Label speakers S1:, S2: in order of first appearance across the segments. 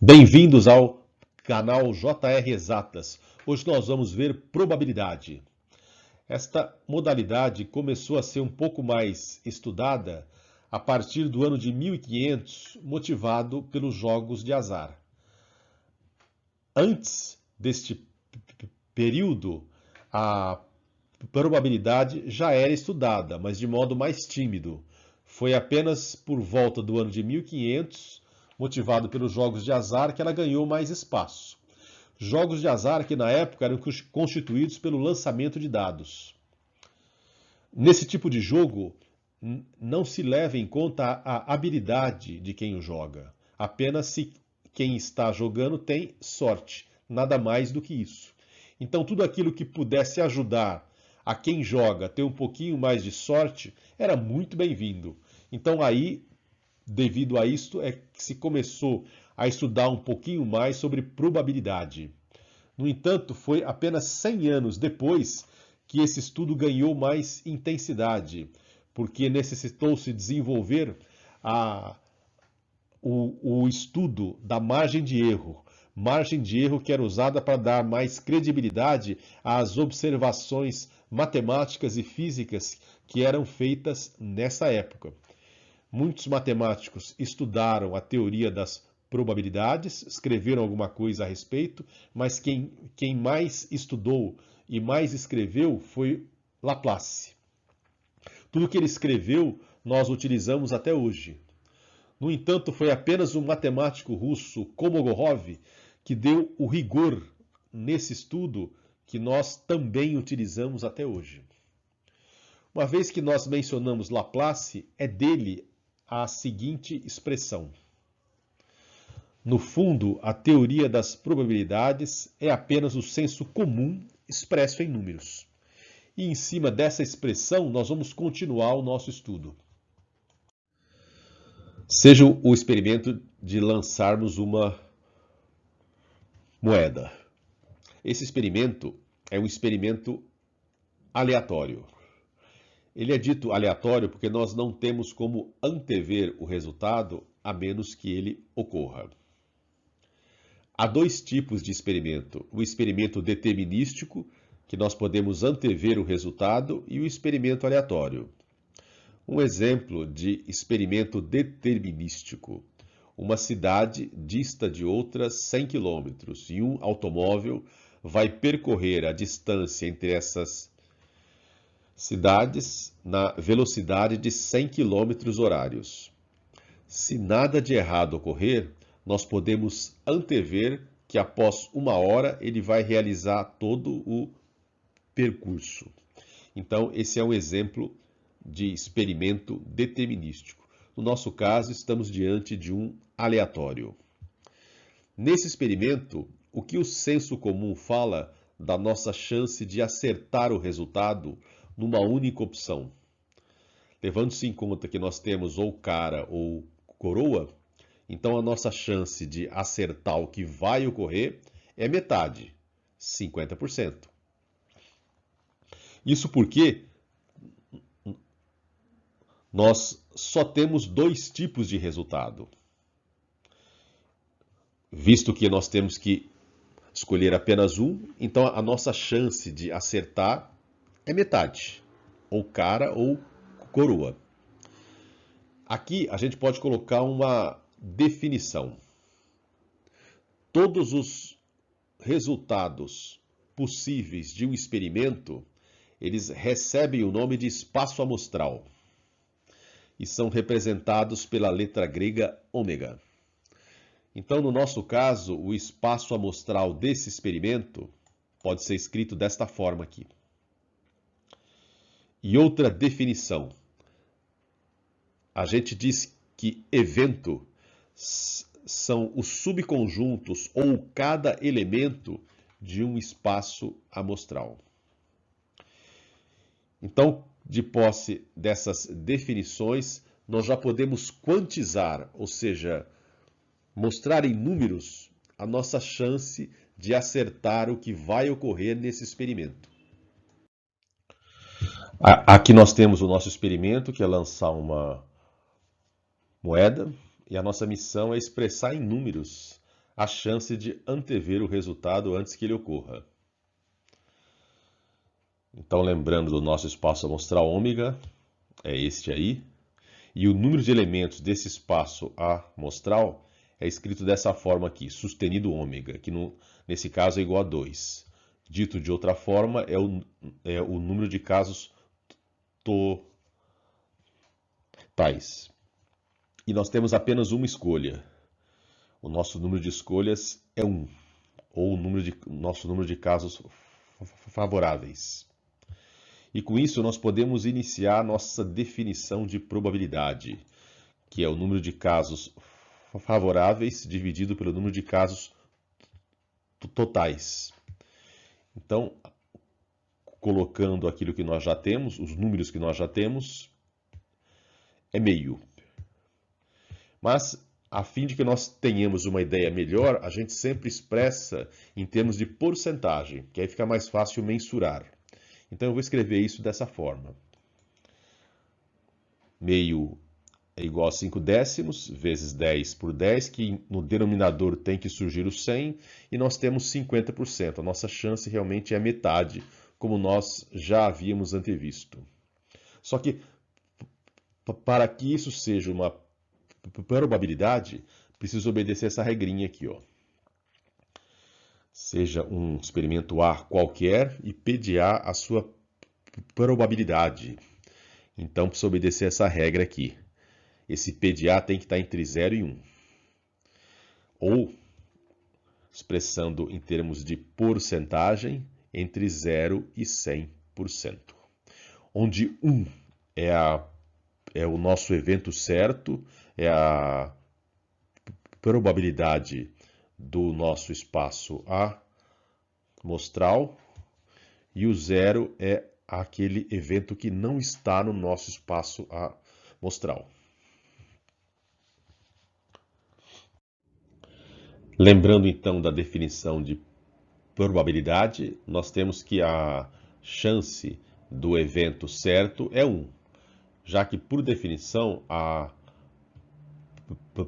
S1: Bem-vindos ao canal JR Exatas. Hoje nós vamos ver probabilidade. Esta modalidade começou a ser um pouco mais estudada a partir do ano de 1500, motivado pelos jogos de azar. Antes deste período, a probabilidade já era estudada, mas de modo mais tímido. Foi apenas por volta do ano de 1500, motivado pelos jogos de azar, que ela ganhou mais espaço. Jogos de azar que na época eram constituídos pelo lançamento de dados. Nesse tipo de jogo, não se leva em conta a habilidade de quem o joga, apenas se quem está jogando tem sorte, nada mais do que isso. Então, tudo aquilo que pudesse ajudar a quem joga a ter um pouquinho mais de sorte era muito bem-vindo. Então, aí, devido a isto, é que se começou a estudar um pouquinho mais sobre probabilidade. No entanto, foi apenas 100 anos depois que esse estudo ganhou mais intensidade, porque necessitou-se desenvolver o estudo da margem de erro que era usada para dar mais credibilidade às observações matemáticas e físicas que eram feitas nessa época. Muitos matemáticos estudaram a teoria das probabilidades, escreveram alguma coisa a respeito, mas quem mais estudou e mais escreveu foi Laplace. Tudo que ele escreveu nós utilizamos até hoje. No entanto, foi apenas um matemático russo, Kolmogorov, que deu o rigor nesse estudo que nós também utilizamos até hoje. Uma vez que nós mencionamos Laplace, é dele a seguinte expressão: no fundo, a teoria das probabilidades é apenas o senso comum expresso em números. E em cima dessa expressão, nós vamos continuar o nosso estudo. Seja o experimento de lançarmos uma moeda. Esse experimento é um experimento aleatório. Ele é dito aleatório porque nós não temos como antever o resultado a menos que ele ocorra. Há dois tipos de experimento: o experimento determinístico, que nós podemos antever o resultado, e o experimento aleatório. Um exemplo de experimento determinístico: uma cidade dista de outra 100 km e um automóvel vai percorrer a distância entre essas cidades na velocidade de 100 km horários. Se nada de errado ocorrer, nós podemos antever que após 1 hora ele vai realizar todo o percurso. Então, esse é um exemplo de experimento determinístico. No nosso caso, estamos diante de um aleatório. Nesse experimento, o que o senso comum fala da nossa chance de acertar o resultado numa única opção? Levando-se em conta que nós temos ou cara ou coroa, então a nossa chance de acertar o que vai ocorrer é metade, 50%. Isso porque nós só temos dois tipos de resultado. Visto que nós temos que escolher apenas um, então a nossa chance de acertar é metade, ou cara ou coroa. Aqui a gente pode colocar uma definição. Todos os resultados possíveis de um experimento, eles recebem o nome de espaço amostral e são representados pela letra grega ômega. Então, no nosso caso, o espaço amostral desse experimento pode ser escrito desta forma aqui. E outra definição: a gente diz que evento são os subconjuntos ou cada elemento de um espaço amostral. Então, de posse dessas definições, nós já podemos quantizar, ou seja, mostrar em números a nossa chance de acertar o que vai ocorrer nesse experimento. Aqui nós temos o nosso experimento, que é lançar uma moeda, e a nossa missão é expressar em números a chance de antever o resultado antes que ele ocorra. Então, lembrando do nosso espaço amostral ômega, é este aí, e o número de elementos desse espaço amostral é escrito dessa forma aqui, sustenido ômega, que nesse caso é igual a 2. Dito de outra forma, é o número de casos totais. E nós temos apenas uma escolha. O nosso número de escolhas é 1, ou nosso número de casos favoráveis. E com isso nós podemos iniciar nossa definição de probabilidade, que é o número de casos favoráveis dividido pelo número de casos totais. Então, colocando aquilo que nós já temos, os números que nós já temos, é meio. Mas, a fim de que nós tenhamos uma ideia melhor, a gente sempre expressa em termos de porcentagem, que aí fica mais fácil mensurar. Então, eu vou escrever isso dessa forma. Meio é igual a 5 décimos, vezes 10 por 10, que no denominador tem que surgir o 100, e nós temos 50%. A nossa chance realmente é metade, como nós já havíamos antevisto. Só que, para que isso seja uma probabilidade, precisa obedecer essa regrinha aqui, ó. Seja um experimento A qualquer e P de A a sua probabilidade. Então, precisa obedecer essa regra aqui. Esse P de A tem que estar entre 0 e 1. Ou, expressando em termos de porcentagem, entre 0 e 100%. Onde 1 é o nosso evento certo, é a probabilidade do nosso espaço amostral, e o 0 é aquele evento que não está no nosso espaço amostral. Lembrando então da definição de probabilidade, nós temos que a chance do evento certo é 1, já que por definição a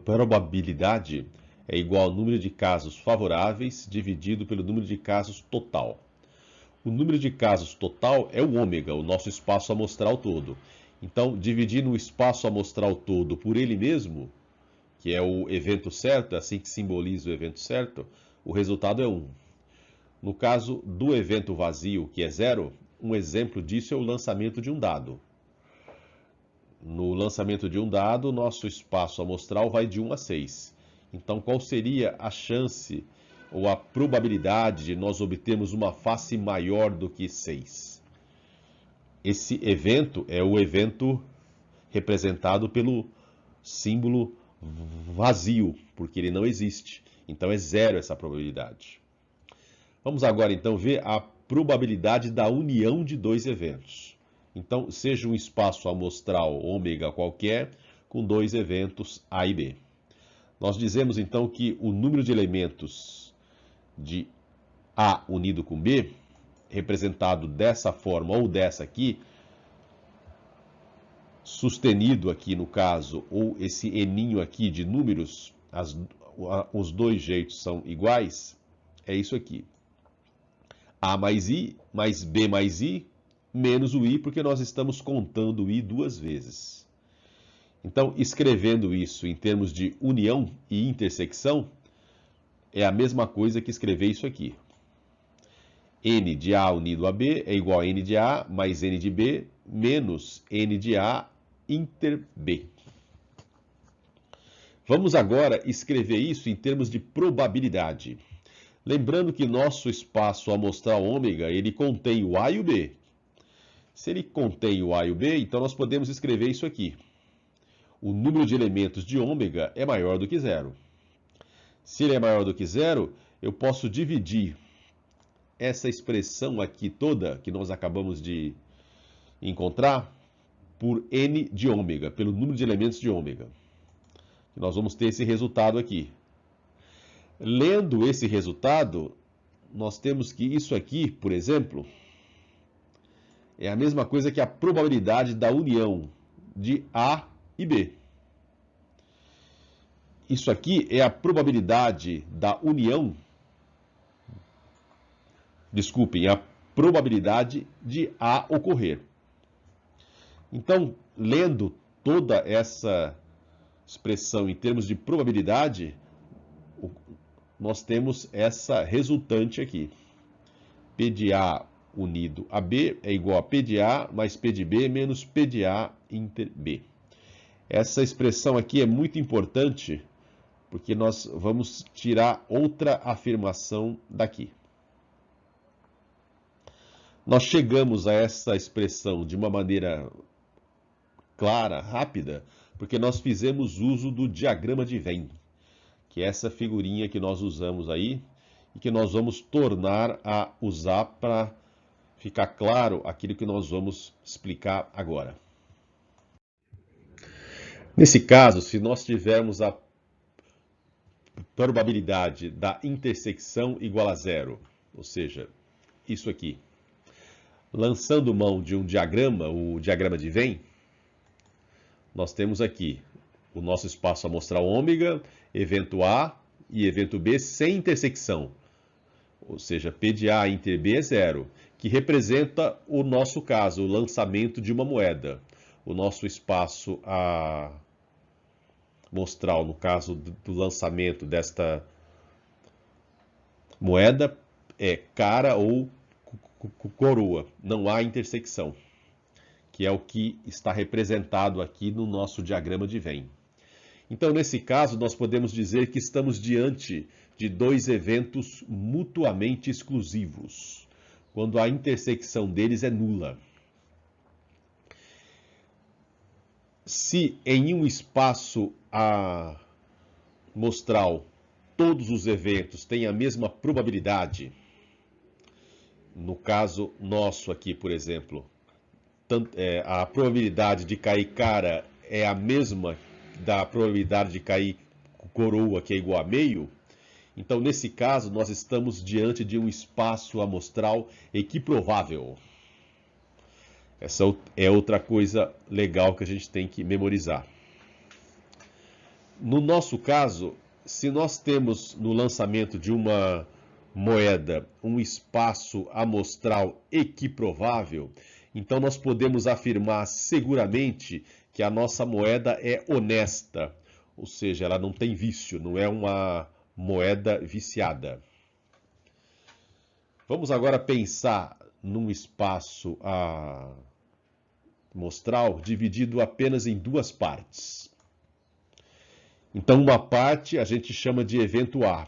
S1: probabilidade é igual ao número de casos favoráveis dividido pelo número de casos total. O número de casos total é o ômega, o nosso espaço amostral todo. Então, dividindo o espaço amostral todo por ele mesmo, que é o evento certo, é assim que simboliza o evento certo, o resultado é 1. No caso do evento vazio, que é 0, um exemplo disso é o lançamento de um dado. No lançamento de um dado, nosso espaço amostral vai de 1 a 6. Então, qual seria a chance ou a probabilidade de nós obtermos uma face maior do que 6? Esse evento é o evento representado pelo símbolo vazio, porque ele não existe. Então, é 0 essa probabilidade. Vamos agora, então, ver a probabilidade da união de dois eventos. Então, seja um espaço amostral ômega qualquer, com dois eventos A e B. Nós dizemos, então, que o número de elementos de A unido com B, representado dessa forma ou dessa aqui, sustenido aqui no caso, ou esse eninho aqui de números, os dois jeitos são iguais, é isso aqui. A mais I, mais B mais I, menos o I, porque nós estamos contando o I duas vezes. Então, escrevendo isso em termos de união e intersecção, é a mesma coisa que escrever isso aqui. N de A unido a B é igual a N de A mais N de B menos N de A inter B. Vamos agora escrever isso em termos de probabilidade. Lembrando que nosso espaço amostral ômega, ele contém o A e o B. Se ele contém o A e o B, então nós podemos escrever isso aqui. O número de elementos de ômega é maior do que 0. Se ele é maior do que 0, eu posso dividir essa expressão aqui toda, que nós acabamos de encontrar, por n de ômega, pelo número de elementos de ômega. Nós vamos ter esse resultado aqui. Lendo esse resultado, nós temos que isso aqui, por exemplo, é a mesma coisa que a probabilidade da união de A e B. Isso aqui é a probabilidade da união, desculpem, a probabilidade de A ocorrer. Então, lendo toda essa expressão em termos de probabilidade, nós temos essa resultante aqui. P de A unido a B é igual a P de A mais P de B menos P de A inter B. Essa expressão aqui é muito importante porque nós vamos tirar outra afirmação daqui. Nós chegamos a essa expressão de uma maneira clara, rápida, porque nós fizemos uso do diagrama de Venn, que é essa figurinha que nós usamos aí e que nós vamos tornar a usar para ficar claro aquilo que nós vamos explicar agora. Nesse caso, se nós tivermos a probabilidade da intersecção igual a zero, ou seja, isso aqui, lançando mão de um diagrama, o diagrama de Venn, nós temos aqui o nosso espaço amostral ômega, evento A e evento B sem intersecção, ou seja, P de A inter B é zero, que representa o nosso caso, o lançamento de uma moeda. O nosso espaço amostral, no caso do lançamento desta moeda, é cara ou coroa, não há intersecção, que é o que está representado aqui no nosso diagrama de Venn. Então, nesse caso, nós podemos dizer que estamos diante de dois eventos mutuamente exclusivos, quando a intersecção deles é nula. Se em um espaço amostral todos os eventos têm a mesma probabilidade, no caso nosso aqui, por exemplo, a probabilidade de cair cara é a mesma da probabilidade de cair coroa, que é igual a meio, então nesse caso nós estamos diante de um espaço amostral equiprovável. Essa é outra coisa legal que a gente tem que memorizar. No nosso caso, se nós temos no lançamento de uma moeda um espaço amostral equiprovável, então nós podemos afirmar seguramente que a nossa moeda é honesta, ou seja, ela não tem vício, não é uma moeda viciada. Vamos agora pensar num espaço amostral dividido apenas em duas partes. Então, uma parte a gente chama de evento A,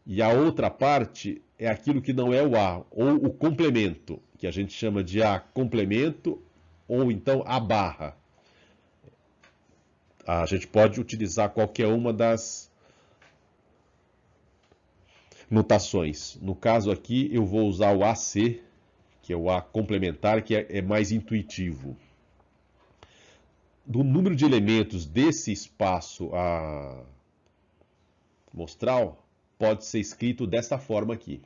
S1: e a outra parte é aquilo que não é o A, ou o complemento, que a gente chama de A complemento, ou então A barra. A gente pode utilizar qualquer uma das notações. No caso aqui, eu vou usar o AC, que é o A complementar, que é mais intuitivo. Do número de elementos desse espaço amostral, pode ser escrito dessa forma aqui.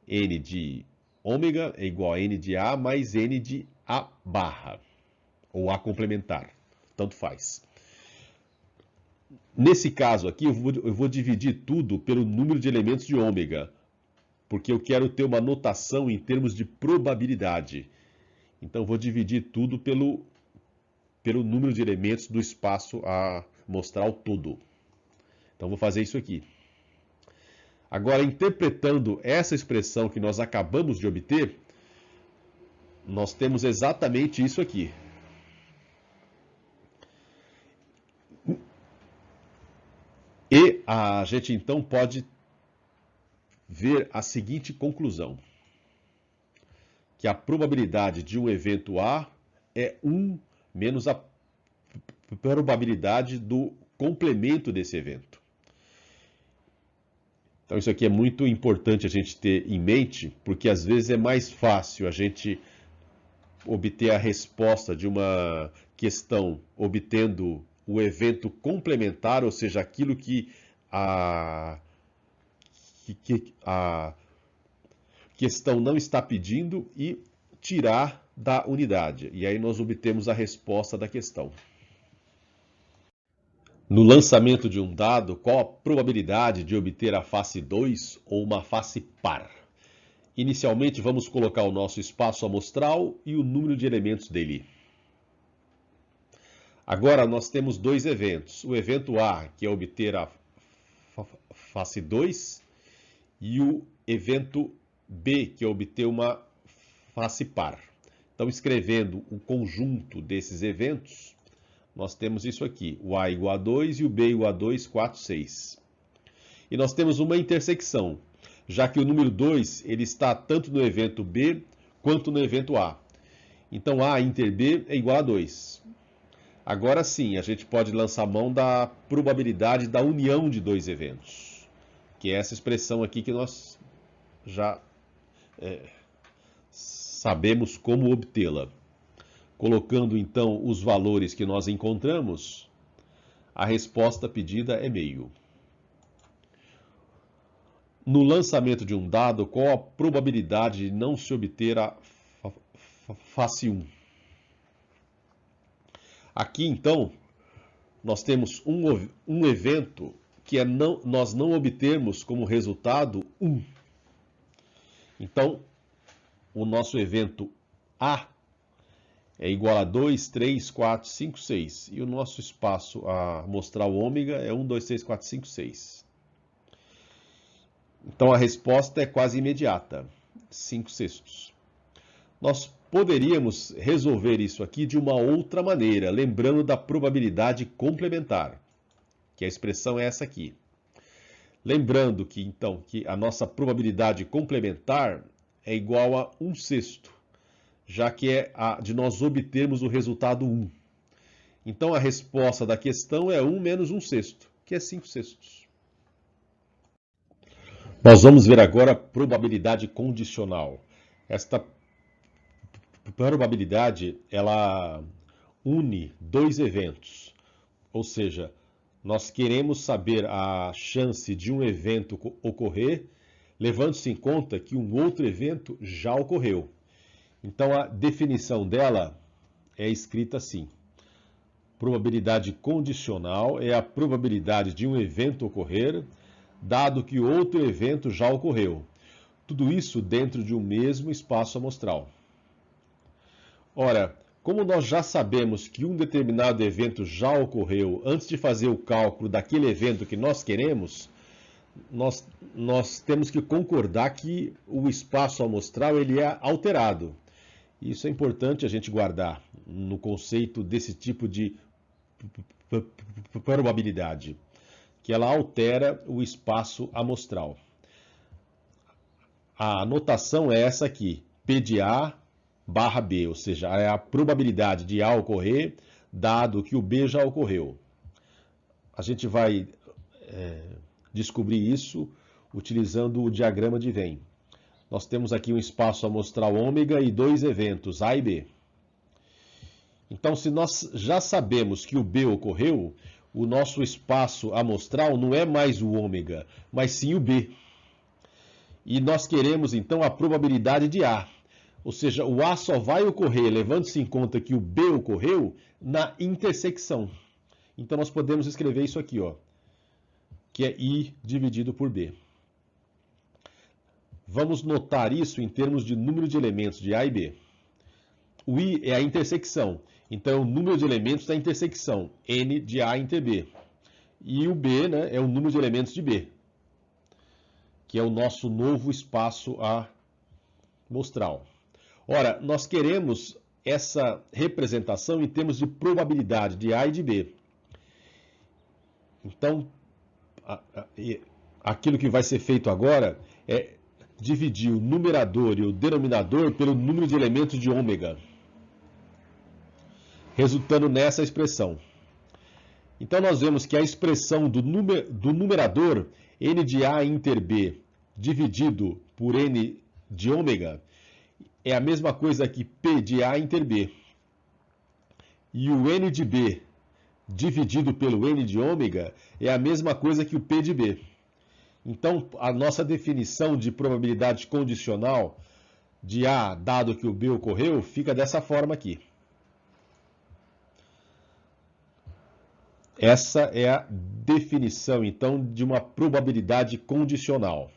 S1: N de ômega é igual a N de A mais N de A barra, ou A complementar, tanto faz. Nesse caso aqui, eu vou dividir tudo pelo número de elementos de ômega, porque eu quero ter uma notação em termos de probabilidade. Então, vou dividir tudo pelo número de elementos do espaço amostral todo. Então, vou fazer isso aqui. Agora, interpretando essa expressão que nós acabamos de obter, nós temos exatamente isso aqui. E a gente, então, pode ver a seguinte conclusão, que a probabilidade de um evento A é 1 menos a probabilidade do complemento desse evento. Então isso aqui é muito importante a gente ter em mente, porque às vezes é mais fácil a gente obter a resposta de uma questão obtendo o evento complementar, ou seja, aquilo que a questão não está pedindo, e tirar da unidade. E aí nós obtemos a resposta da questão. No lançamento de um dado, qual a probabilidade de obter a face 2 ou uma face par? Inicialmente, vamos colocar o nosso espaço amostral e o número de elementos dele. Agora, nós temos dois eventos. O evento A, que é obter a face 2, e o evento B, que é obter uma face par. Então, escrevendo o conjunto desses eventos, nós temos isso aqui, o A igual a 2 e o B igual a 2, 4, 6. E nós temos uma intersecção, já que o número 2 ele está tanto no evento B quanto no evento A. Então, A inter B é igual a 2. Agora sim, a gente pode lançar mão da probabilidade da união de dois eventos, que é essa expressão aqui que nós já sabemos como obtê-la. Colocando então os valores que nós encontramos, a resposta pedida é meio. No lançamento de um dado, qual a probabilidade de não se obter a face 1? Aqui então, nós temos um evento que nós não obtermos como resultado 1. Então, o nosso evento A é igual a 2, 3, 4, 5, 6. E o nosso espaço amostral ômega é 1, 2, 3, 4, 5, 6. Então a resposta é quase imediata, 5/6. Nós poderíamos resolver isso aqui de uma outra maneira, lembrando da probabilidade complementar, que a expressão é essa aqui. Lembrando que, então, que a nossa probabilidade complementar é igual a 1/6, já que é a de nós obtermos o resultado 1. Então, a resposta da questão é 1 menos 1/6, que é 5/6. Nós vamos ver agora a probabilidade condicional. Esta probabilidade, ela une dois eventos, ou seja, nós queremos saber a chance de um evento ocorrer, levando-se em conta que um outro evento já ocorreu. Então, a definição dela é escrita assim: probabilidade condicional é a probabilidade de um evento ocorrer, dado que outro evento já ocorreu. Tudo isso dentro de um mesmo espaço amostral. Ora, como nós já sabemos que um determinado evento já ocorreu antes de fazer o cálculo daquele evento que nós queremos, nós temos que concordar que o espaço amostral ele é alterado. Isso é importante a gente guardar no conceito desse tipo de probabilidade, que ela altera o espaço amostral. A notação é essa aqui, P de A barra B, ou seja, é a probabilidade de A ocorrer, dado que o B já ocorreu. A gente vai descobrir isso utilizando o diagrama de Venn. Nós temos aqui um espaço amostral ômega e dois eventos, A e B. Então, se nós já sabemos que o B ocorreu, o nosso espaço amostral não é mais o ômega, mas sim o B. E nós queremos, então, a probabilidade de A. Ou seja, o A só vai ocorrer, levando-se em conta que o B ocorreu, na intersecção. Então, nós podemos escrever isso aqui, ó, que é I dividido por B. Vamos notar isso em termos de número de elementos de A e B. O I é a intersecção, então é o número de elementos da intersecção, N de A inter B. E o B, né, é o número de elementos de B, que é o nosso novo espaço amostral. Ora, nós queremos essa representação em termos de probabilidade de A e de B. Então, aquilo que vai ser feito agora é dividir o numerador e o denominador pelo número de elementos de ômega, resultando nessa expressão. Então, nós vemos que a expressão do numerador, N de A inter B, dividido por N de ômega, é a mesma coisa que P de A inter B. E o N de B dividido pelo N de ômega é a mesma coisa que o P de B. Então, a nossa definição de probabilidade condicional de A, dado que o B ocorreu, fica dessa forma aqui. Essa é a definição, então, de uma probabilidade condicional.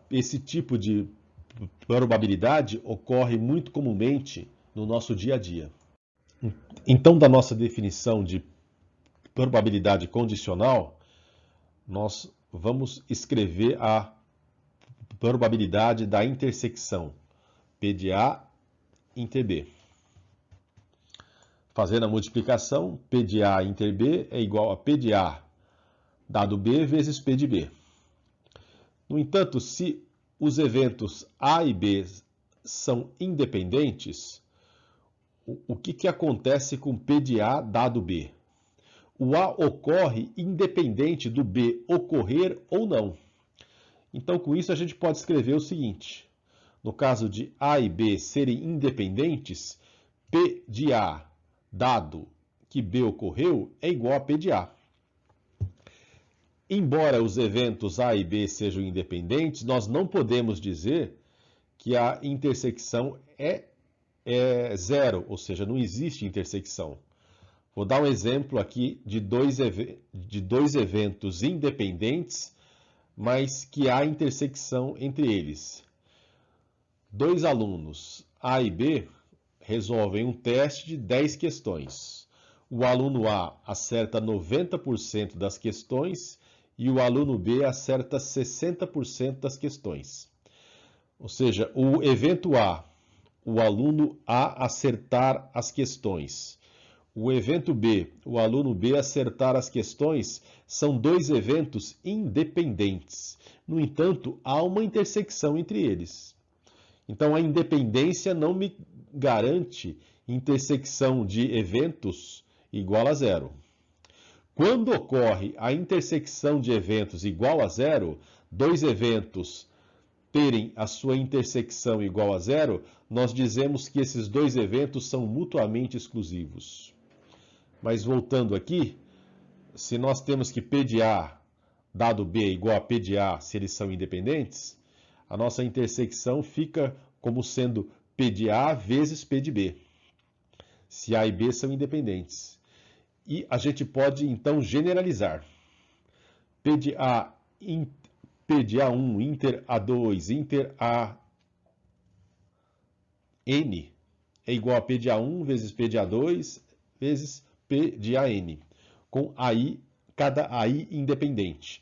S1: Esse tipo de probabilidade ocorre muito comumente no nosso dia a dia. Então, da nossa definição de probabilidade condicional, nós vamos escrever a probabilidade da intersecção P de A inter B. Fazendo a multiplicação, P de A inter B é igual a P de A dado B vezes P de B. No entanto, se os eventos A e B são independentes, o que acontece com P de A dado B? O A ocorre independente do B ocorrer ou não. Então, com isso, a gente pode escrever o seguinte. No caso de A e B serem independentes, P de A dado que B ocorreu é igual a P de A. Embora os eventos A e B sejam independentes, nós não podemos dizer que a intersecção é zero, ou seja, não existe intersecção. Vou dar um exemplo aqui de dois eventos independentes, mas que há intersecção entre eles. Dois alunos, A e B, resolvem um teste de 10 questões. O aluno A acerta 90% das questões e o aluno B acerta 60% das questões. Ou seja, o evento A, o aluno A acertar as questões. O evento B, o aluno B acertar as questões, são dois eventos independentes. No entanto, há uma intersecção entre eles. Então, a independência não me garante intersecção de eventos igual a zero. Quando ocorre a intersecção de eventos igual a zero, dois eventos terem a sua intersecção igual a zero, nós dizemos que esses dois eventos são mutuamente exclusivos. Mas voltando aqui, se nós temos que P de A dado B é igual a P de A se eles são independentes, a nossa intersecção fica como sendo P de A vezes P de B, se A e B são independentes. E a gente pode, então, generalizar. P de A1 inter A2 inter A N é igual a P de A1 vezes P de A2 vezes P de AN, com AI, cada AI independente.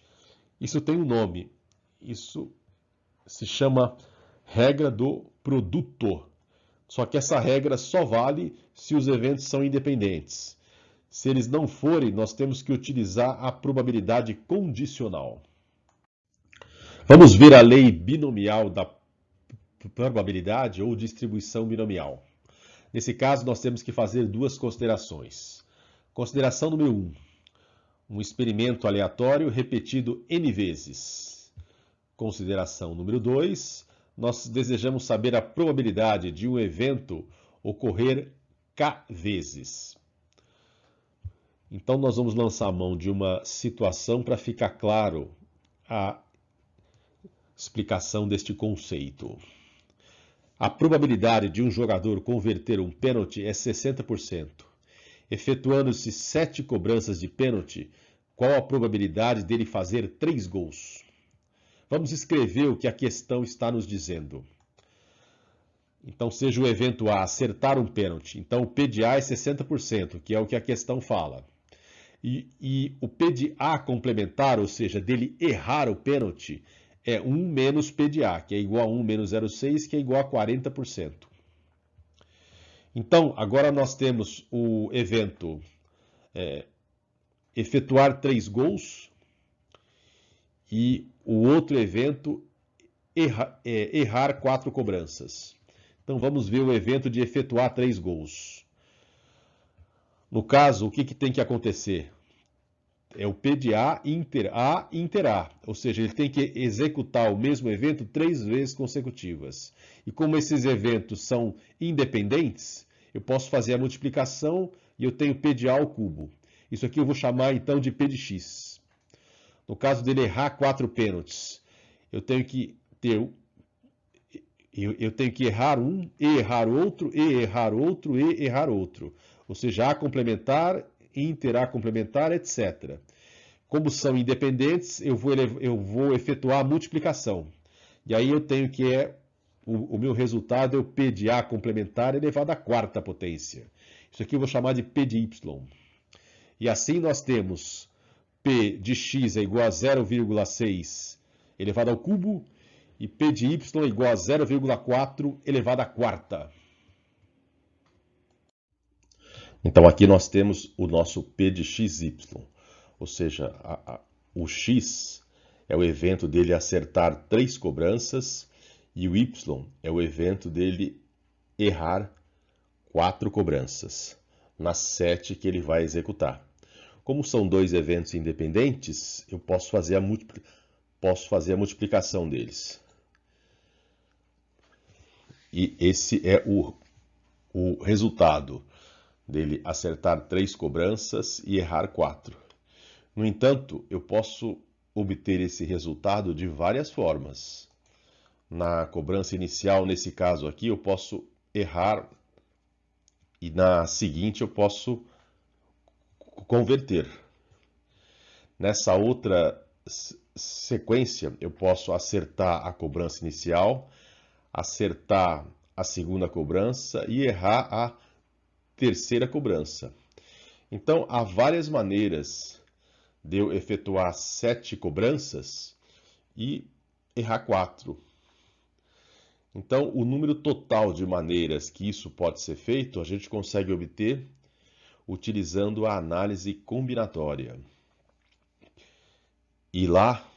S1: Isso tem um nome. Isso se chama regra do produto. Só que essa regra só vale se os eventos são independentes. Se eles não forem, nós temos que utilizar a probabilidade condicional. Vamos ver a lei binomial da probabilidade ou distribuição binomial. Nesse caso, nós temos que fazer duas considerações. Consideração número 1. Um experimento aleatório repetido N vezes. Consideração número 2. Nós desejamos saber a probabilidade de um evento ocorrer K vezes. Então, nós vamos lançar a mão de uma situação para ficar claro a explicação deste conceito. A probabilidade de um jogador converter um pênalti é 60%. Efetuando-se 7 cobranças de pênalti, qual a probabilidade dele fazer 3 gols? Vamos escrever o que a questão está nos dizendo. Então, seja o evento A acertar um pênalti. Então, o P de A é 60%, que é o que a questão fala. E o P de A complementar, ou seja, dele errar o pênalti, é 1 menos P de A, que é igual a 1 menos 0,6, que é igual a 40%. Então, agora nós temos o evento efetuar 3 gols e o outro evento errar 4 cobranças. Então, vamos ver o evento de efetuar 3 gols. No caso, o que tem que acontecer? É o P de A inter A, ou seja, ele tem que executar o mesmo evento 3 vezes consecutivas. E como esses eventos são independentes, eu posso fazer a multiplicação e eu tenho P de A ao cubo. Isso aqui eu vou chamar então de P de X. No caso dele errar 4 pênaltis, eu tenho que errar um, e errar outro, e errar outro, e errar outro. Ou seja, A complementar, inter A complementar, etc. Como são independentes, eu vou efetuar a multiplicação. E aí eu tenho que o meu resultado é o P de A complementar elevado à quarta potência. Isso aqui eu vou chamar de P de Y. E assim nós temos P de x é igual a 0,6 elevado ao cubo e P de y é igual a 0,4 elevado à quarta. Então aqui nós temos o nosso P de xy, ou seja, o x é o evento dele acertar 3 cobranças e o y é o evento dele errar 4 cobranças nas 7 que ele vai executar. Como são dois eventos independentes, eu posso fazer a multiplicação deles. E esse é o resultado dele acertar 3 cobranças e errar 4. No entanto, eu posso obter esse resultado de várias formas. Na cobrança inicial, nesse caso aqui, eu posso errar e na seguinte eu posso converter. Nessa outra sequência, eu posso acertar a cobrança inicial, acertar a segunda cobrança e errar a terceira cobrança. Então, há várias maneiras de eu efetuar 7 cobranças e errar 4. Então, o número total de maneiras que isso pode ser feito, a gente consegue obter utilizando a análise combinatória. E lá,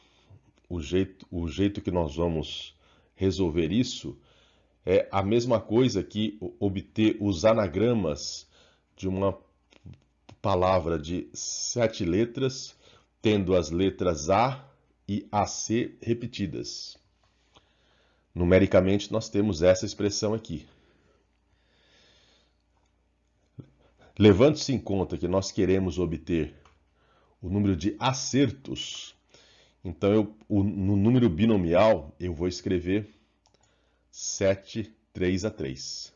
S1: o jeito que nós vamos resolver isso é a mesma coisa que obter os anagramas de uma palavra de 7 letras, tendo as letras A e AC repetidas. Numericamente, nós temos essa expressão aqui. Levando-se em conta que nós queremos obter o número de acertos, então no número binomial eu vou escrever 7, 3 a 3.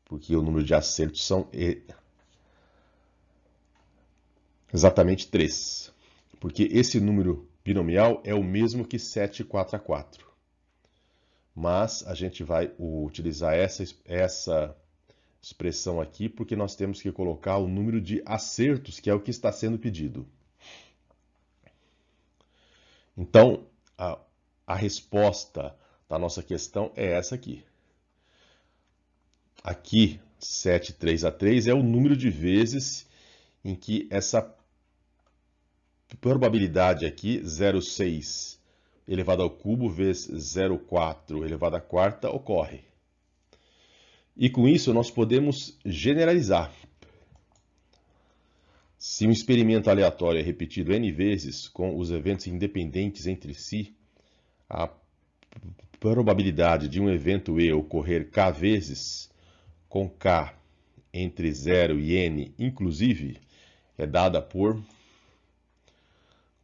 S1: Porque o número de acertos são exatamente 3. Porque esse número binomial é o mesmo que 7, 4 a 4. Mas a gente vai utilizar essa expressão aqui porque nós temos que colocar o número de acertos, que é o que está sendo pedido. Então, a resposta da nossa questão é essa aqui. Aqui, 7, 3 a 3 é o número de vezes em que essa probabilidade aqui, 0,6 elevado ao cubo vezes 0,4 elevado à quarta, ocorre. E com isso nós podemos generalizar. Se um experimento aleatório é repetido N vezes com os eventos independentes entre si, a probabilidade de um evento E ocorrer K vezes, com K entre 0 e N inclusive, é dada por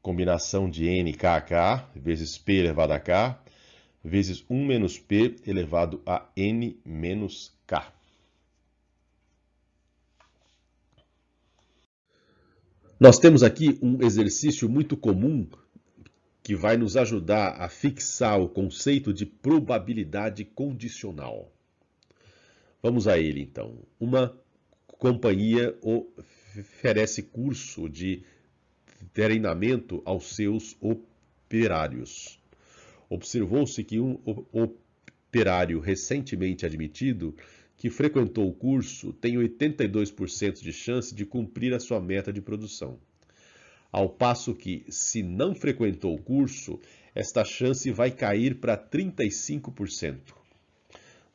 S1: combinação de N KK vezes P elevado a K vezes 1 menos P elevado a N menos K. Nós temos aqui um exercício muito comum que vai nos ajudar a fixar o conceito de probabilidade condicional. Vamos a ele, então. Uma companhia oferece curso de treinamento aos seus operários. Observou-se que um operário recentemente admitido que frequentou o curso tem 82% de chance de cumprir a sua meta de produção. Ao passo que, se não frequentou o curso, esta chance vai cair para 35%.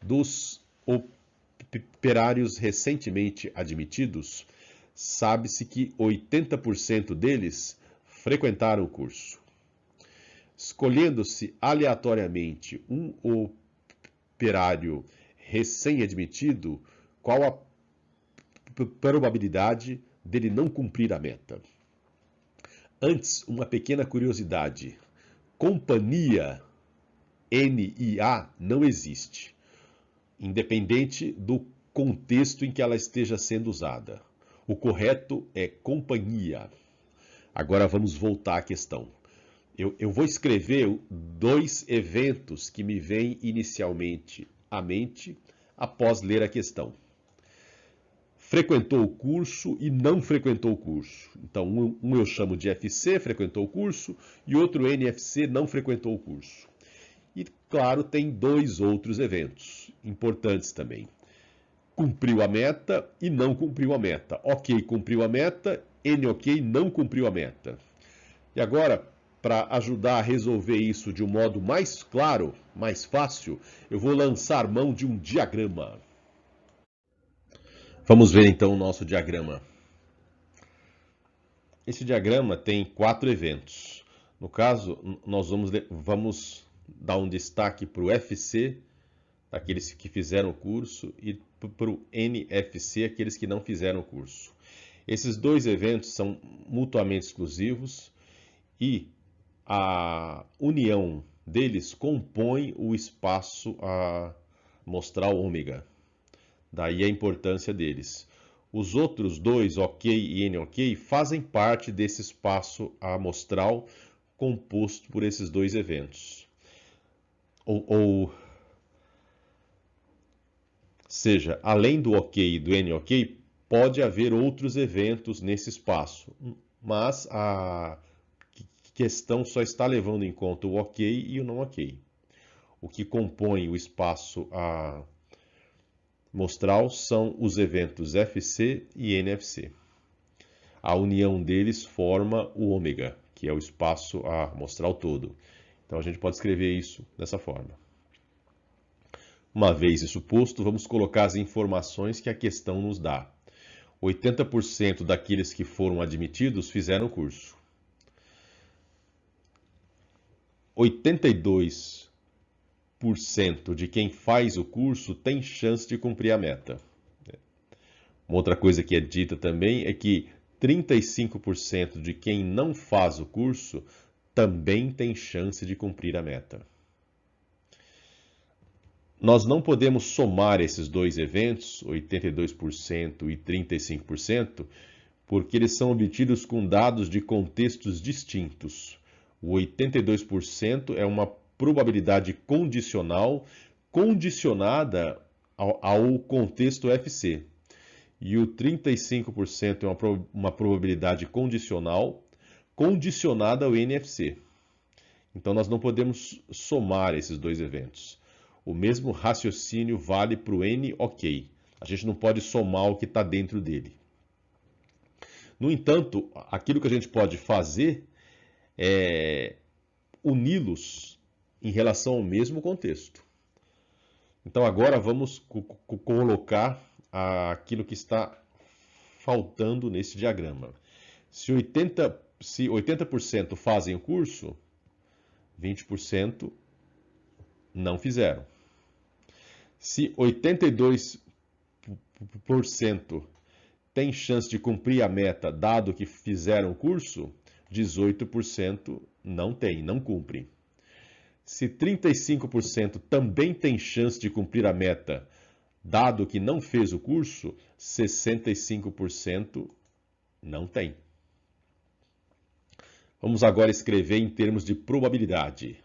S1: Dos operários recentemente admitidos, sabe-se que 80% deles frequentaram o curso. Escolhendo-se aleatoriamente um operário recém-admitido, qual a probabilidade dele não cumprir a meta? Antes, uma pequena curiosidade. Companhia NIA não existe, independente do contexto em que ela esteja sendo usada. O correto é companhia. Agora vamos voltar à questão. Eu vou escrever 2 eventos que me vêm inicialmente à mente após ler a questão. Frequentou o curso e não frequentou o curso. Então, um eu chamo de FC, frequentou o curso, e outro NFC, não frequentou o curso. E, claro, tem 2 outros eventos importantes também. Cumpriu a meta e não cumpriu a meta. Ok, cumpriu a meta, N ok, não cumpriu a meta. E agora, para ajudar a resolver isso de um modo mais claro, mais fácil, eu vou lançar mão de um diagrama. Vamos ver então o nosso diagrama. Esse diagrama tem 4 eventos. No caso, nós vamos dar um destaque para o FC, aqueles que fizeram o curso, e para o NFC, aqueles que não fizeram o curso. Esses 2 eventos são mutuamente exclusivos e a união deles compõe o espaço amostral ômega. Daí a importância deles. Os outros 2, OK e NOK, fazem parte desse espaço amostral composto por esses 2 eventos. Ou seja, além do OK e do NOK, pode haver outros eventos nesse espaço, mas a questão só está levando em conta o OK e o não OK. O que compõe o espaço amostral são os eventos FC e NFC. A união deles forma o ômega, que é o espaço amostral todo. Então a gente pode escrever isso dessa forma. Uma vez isso posto, vamos colocar as informações que a questão nos dá. 80% daqueles que foram admitidos fizeram o curso. 82% de quem faz o curso tem chance de cumprir a meta. Uma outra coisa que é dita também é que 35% de quem não faz o curso também tem chance de cumprir a meta. Nós não podemos somar esses 2 eventos, 82% e 35%, porque eles são obtidos com dados de contextos distintos. O 82% é uma probabilidade condicional condicionada ao contexto FC. E o 35% é uma probabilidade condicional condicionada ao NFC. Então, nós não podemos somar esses 2 eventos. O mesmo raciocínio vale para o NOK. A gente não pode somar o que está dentro dele. No entanto, aquilo que a gente pode fazer é uni-los em relação ao mesmo contexto. Então, agora vamos colocar aquilo que está faltando nesse diagrama. Se 80% fazem o curso, 20% não fizeram. Se 82% tem chance de cumprir a meta dado que fizeram o curso, 18% não tem, não cumprem. Se 35% também tem chance de cumprir a meta dado que não fez o curso, 65% não tem. Vamos agora escrever em termos de probabilidade.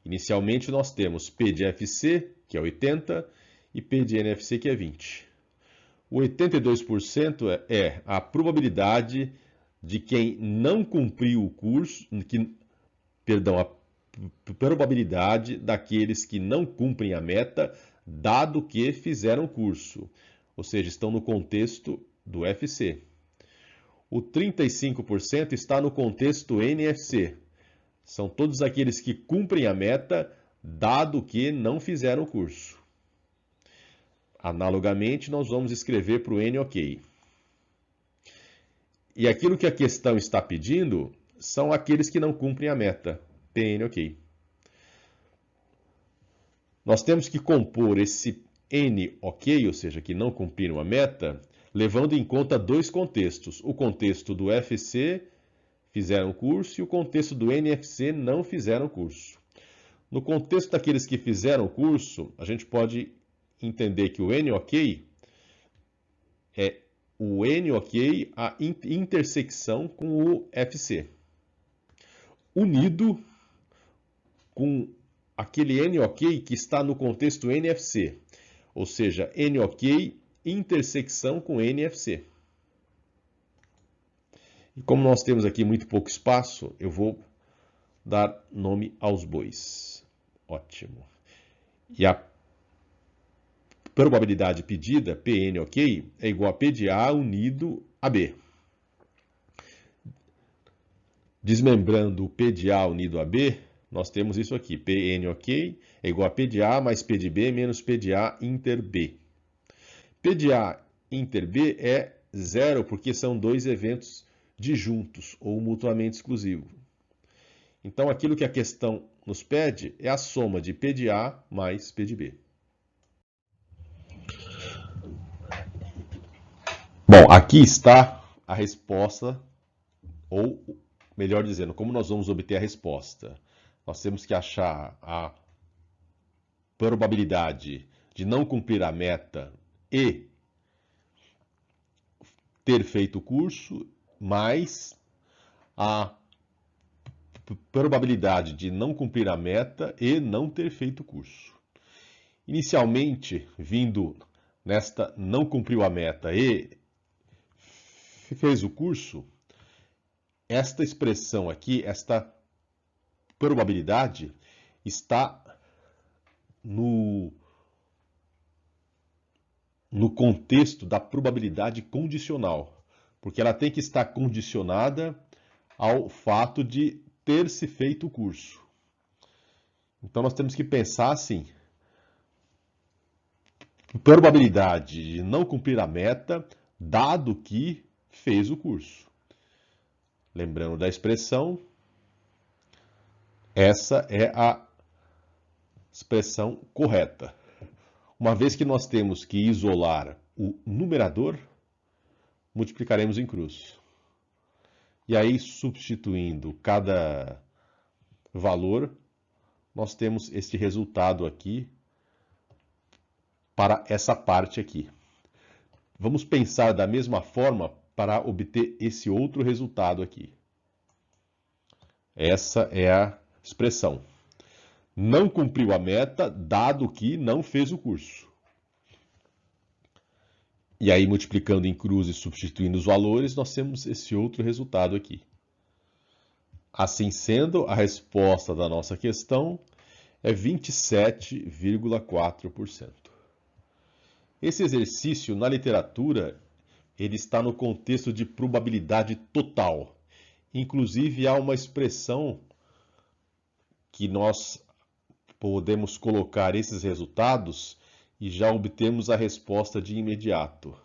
S1: Inicialmente nós temos P de FC, que é 80, e P de NFC, que é 20. O 82% é a probabilidade de quem não cumpriu o curso, a probabilidade daqueles que não cumprem a meta, dado que fizeram o curso, ou seja, estão no contexto do FC. O 35% está no contexto NFC. São todos aqueles que cumprem a meta, dado que não fizeram o curso. Analogamente, nós vamos escrever para o NOK. E aquilo que a questão está pedindo são aqueles que não cumprem a meta, PNOK. Nós temos que compor esse NOK, ou seja, que não cumpriram a meta, levando em conta 2 contextos. O contexto do FC, fizeram o curso, e o contexto do NFC, não fizeram o curso. No contexto daqueles que fizeram o curso, a gente pode entender que o N ok é o N ok a intersecção com o FC, unido com aquele N ok que está no contexto NFC, ou seja, N ok intersecção com NFC. E como nós temos aqui muito pouco espaço, eu vou dar nome aos bois. Ótimo. E a probabilidade pedida, Pn ok, é igual a P de A unido a B. Desmembrando o P de A unido a B, nós temos isso aqui. Pn ok é igual a P de A mais P de B menos P de A inter B. P de A inter B é zero, porque são dois eventos disjuntos ou mutuamente exclusivos. Então, aquilo que a questão nos pede é a soma de P de A mais P de B. Bom, aqui está a resposta, ou melhor dizendo, como nós vamos obter a resposta. Nós temos que achar a probabilidade de não cumprir a meta e ter feito o curso, mais a probabilidade de não cumprir a meta e não ter feito o curso. Inicialmente, vindo nesta não cumpriu a meta e fez o curso, esta expressão aqui, esta probabilidade, está no contexto da probabilidade condicional, porque ela tem que estar condicionada ao fato de ter se feito o curso. Então nós temos que pensar assim: probabilidade de não cumprir a meta, dado que fez o curso. Lembrando da expressão, essa é a expressão correta. Uma vez que nós temos que isolar o numerador, multiplicaremos em cruz. E aí, substituindo cada valor, nós temos este resultado aqui para essa parte aqui. Vamos pensar da mesma forma para obter esse outro resultado aqui. Essa é a expressão. Não cumpriu a meta, dado que não fez o curso. E aí, multiplicando em cruz e substituindo os valores, nós temos esse outro resultado aqui. Assim sendo, a resposta da nossa questão é 27,4%. Esse exercício, na literatura, ele está no contexto de probabilidade total. Inclusive, há uma expressão que nós podemos colocar esses resultados e já obtemos a resposta de imediato.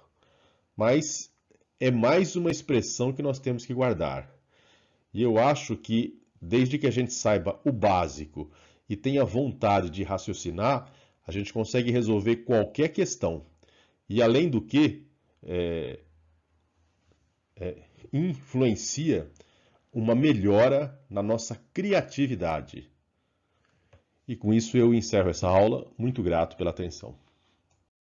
S1: Mas é mais uma expressão que nós temos que guardar. E eu acho que, desde que a gente saiba o básico e tenha vontade de raciocinar, a gente consegue resolver qualquer questão. E, além do que, influencia uma melhora na nossa criatividade. E com isso eu encerro essa aula. Muito grato pela atenção.